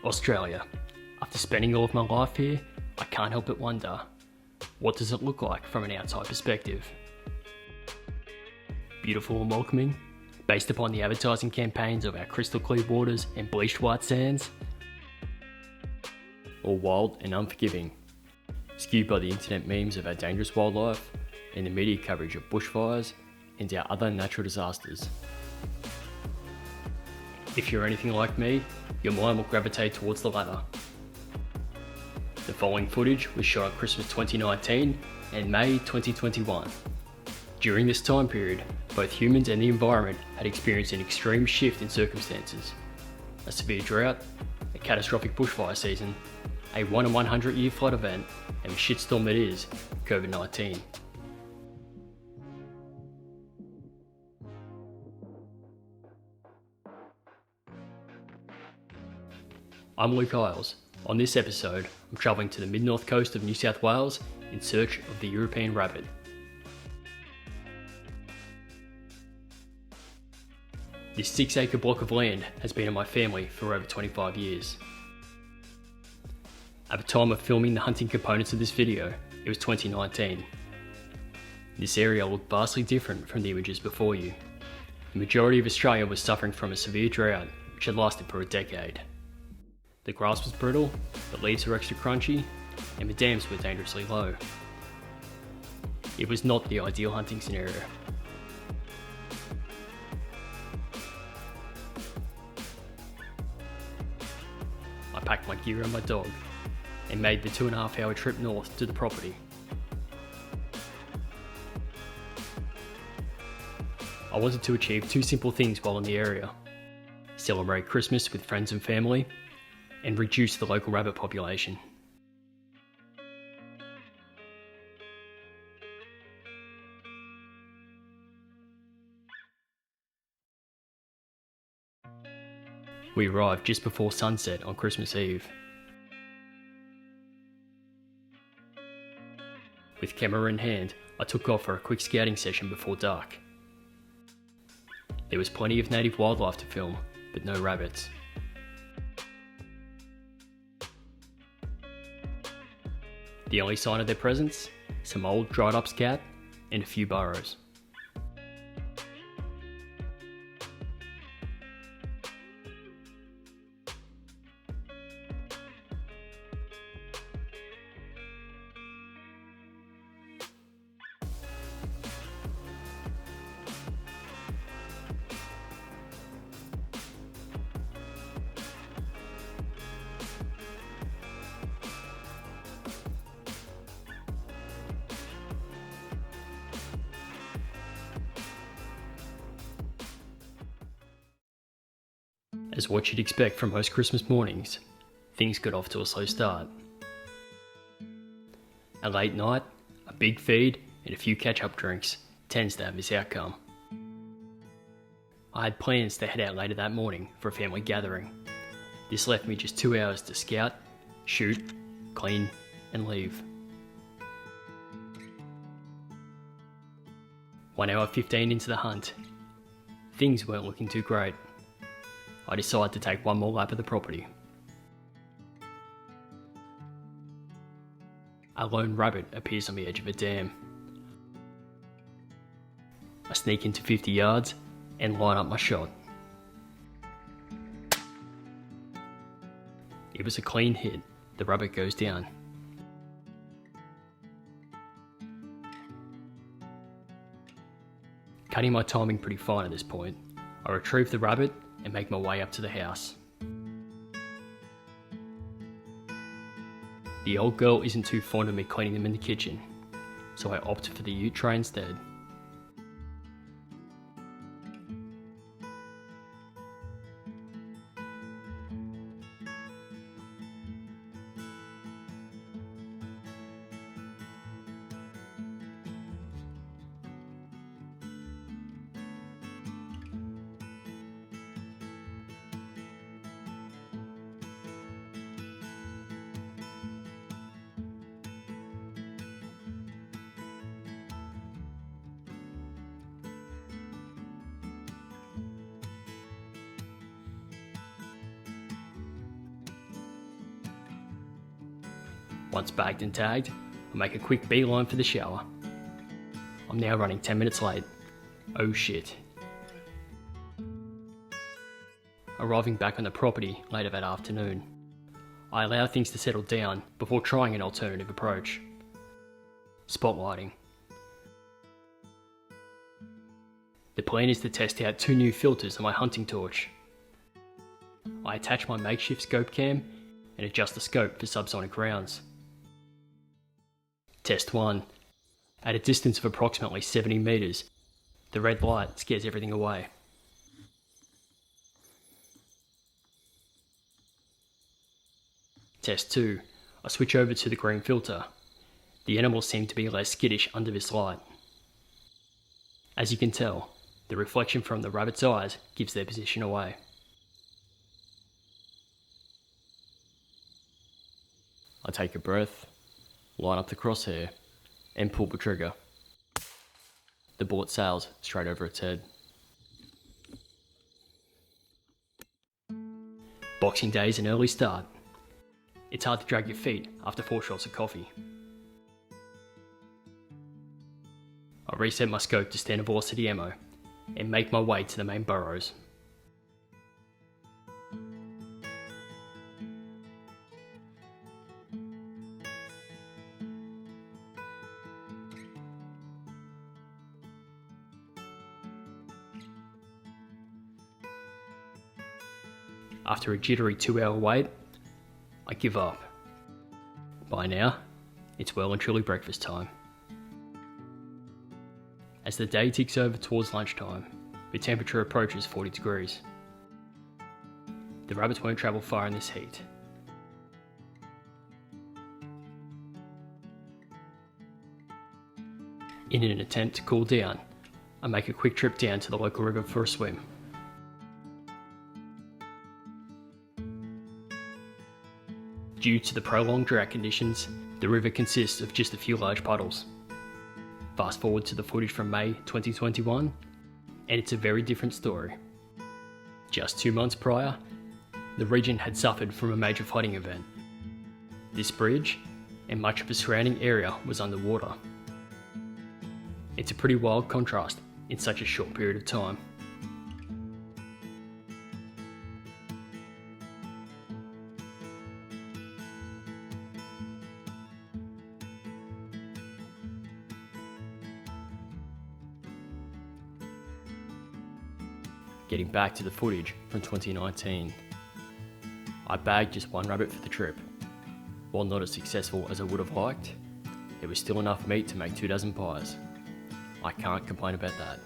Australia. After spending all of my life here, I can't help but wonder, what does it look like from an outside perspective? Beautiful and welcoming, based upon the advertising campaigns of our crystal clear waters and bleached white sands? Or wild and unforgiving, skewed by the internet memes of our dangerous wildlife and the media coverage of bushfires and our other natural disasters? If you're anything like me, your mind will gravitate towards the latter. The following footage was shot on Christmas 2019 and May 2021. During this time period, both humans and the environment had experienced an extreme shift in circumstances. A severe drought, a catastrophic bushfire season, a 1 in 100 year flood event, and the shitstorm that is COVID-19. I'm Luke Isles. On this episode, I'm travelling to the mid-north coast of New South Wales in search of the European rabbit. This 6-acre block of land has been in my family for over 25 years. At the time of filming the hunting components of this video, it was 2019. This area looked vastly different from the images before you. The majority of Australia was suffering from a severe drought which had lasted for a decade. The grass was brittle, the leaves were extra crunchy, and the dams were dangerously low. It was not the ideal hunting scenario. I packed my gear and my dog, and made the 2.5 hour trip north to the property. I wanted to achieve two simple things while in the area: celebrate Christmas with friends and family, and reduce the local rabbit population. We arrived just before sunset on Christmas Eve. With camera in hand, I took off for a quick scouting session before dark. There was plenty of native wildlife to film, but no rabbits. The only sign of their presence, some old dried up scat and a few burrows. As what you'd expect from most Christmas mornings, things got off to a slow start. A late night, a big feed, and a few catch-up drinks tends to have this outcome. I had plans to head out later that morning for a family gathering. This left me just 2 hours to scout, shoot, clean, and leave. 1 hour 15 into the hunt, things weren't looking too great. I decided to take one more lap of the property. A lone rabbit appears on the edge of a dam. I sneak into 50 yards and line up my shot. It was a clean hit. The rabbit goes down. Cutting my timing pretty fine at this point, I retrieve the rabbit and make my way up to the house. The old girl isn't too fond of me cleaning them in the kitchen, so I opt for the ute tray instead. Once bagged and tagged, I make a quick beeline for the shower. I'm now running 10 minutes late. Oh shit. Arriving back on the property later that afternoon, I allow things to settle down before trying an alternative approach. Spotlighting. The plan is to test out 2 new filters on my hunting torch. I attach my makeshift scope cam and adjust the scope for subsonic rounds. Test 1. At a distance of approximately 70 meters, the red light scares everything away. Test 2. I switch over to the green filter. The animals seem to be less skittish under this light. As you can tell, the reflection from the rabbit's eyes gives their position away. I take a breath, line up the crosshair, and pull the trigger. The bullet sails straight over its head. Boxing Day is an early start. It's hard to drag your feet after 4 shots of coffee. I reset my scope to standard velocity ammo and make my way to the main burrows. After a jittery 2-hour wait, I give up. By now, it's well and truly breakfast time. As the day ticks over towards lunchtime, the temperature approaches 40 degrees. The rabbits won't travel far in this heat. In an attempt to cool down, I make a quick trip down to the local river for a swim. Due to the prolonged drought conditions, the river consists of just a few large puddles. Fast forward to the footage from May 2021, and it's a very different story. Just 2 months prior, the region had suffered from a major flooding event. This bridge, and much of the surrounding area, was underwater. It's a pretty wild contrast in such a short period of time. Getting back to the footage from 2019. I bagged just 1 rabbit for the trip. While not as successful as I would have liked, it was still enough meat to make 2 dozen pies. I can't complain about that.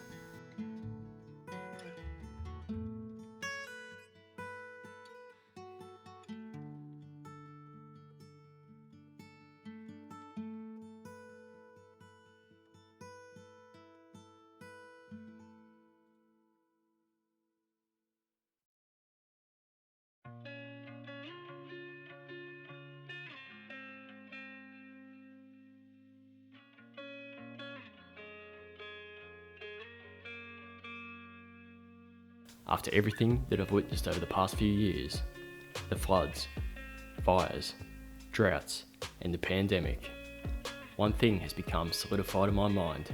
After everything that I've witnessed over the past few years, the floods, fires, droughts, and the pandemic, one thing has become solidified in my mind.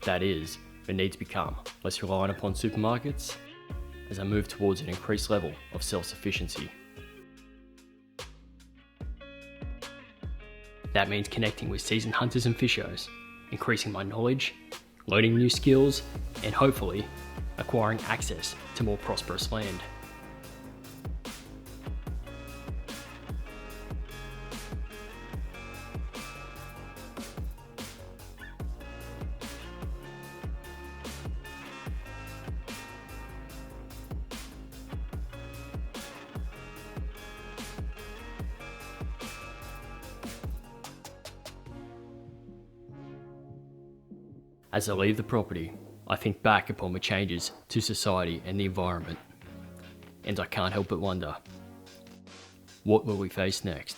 That is, the need to become less reliant upon supermarkets as I move towards an increased level of self-sufficiency. That means connecting with seasoned hunters and fishers, increasing my knowledge, learning new skills, and hopefully acquiring access to more prosperous land. As I leave the property, I think back upon the changes to society and the environment, and I can't help but wonder, what will we face next?